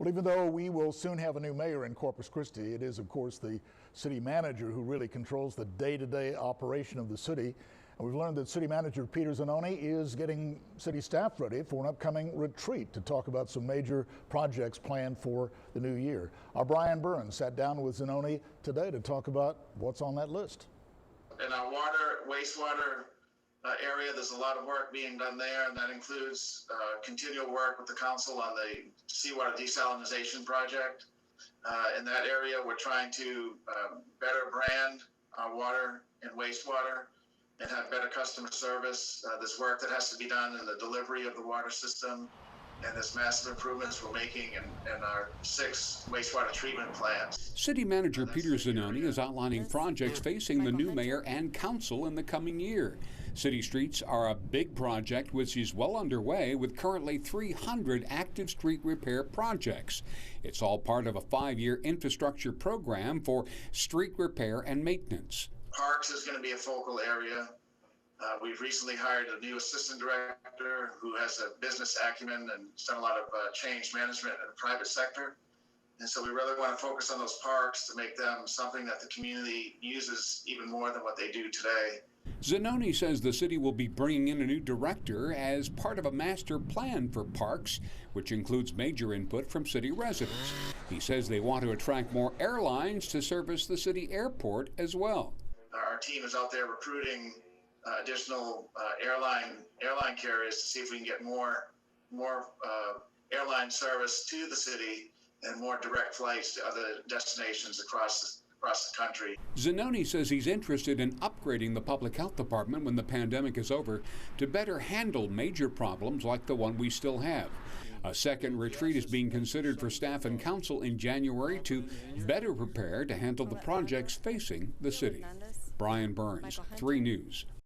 Well, even though we will soon have a new mayor in Corpus Christi, it is, of course, the city manager who really controls the day-to-day operation of the city. And we've learned that City Manager Peter Zanoni is getting city staff ready for an upcoming retreat to talk about some major projects planned for the new year. Our Brian Burns sat down with Zanoni today to talk about what's on that list. In our wastewater area, there's a lot of work being done there, and that includes continual work with the council on the seawater desalinization project. In that area, we're trying to better brand our water and wastewater and have better customer service. There's work that has to be done in the delivery of the water system, and there's massive improvements we're making in our 6 wastewater treatment plants. City Manager Peter Zanoni is outlining projects facing the new mayor and council in the coming year. City streets are a big project which is well underway with currently 300 active street repair projects. It's all part of a 5-year infrastructure program for street repair and maintenance. Parks is going to be a focal area. We've recently hired a new assistant director who has a business acumen and has done a lot of change management in the private sector. And so we really want to focus on those parks to make them something that the community uses even more than what they do today. Zanoni says the city will be bringing in a new director as part of a master plan for parks, which includes major input from city residents. He says they want to attract more airlines to service the city airport as well. Our team is out there recruiting additional airline carriers to see if we can get more airline service to the city and more direct flights to other destinations across the country. Zanoni says he's interested in upgrading the public health department when the pandemic is over to better handle major problems like the one we still have. A second retreat is being considered for staff and council in January to better prepare to handle the projects facing the city. Brian Burns, 3 News.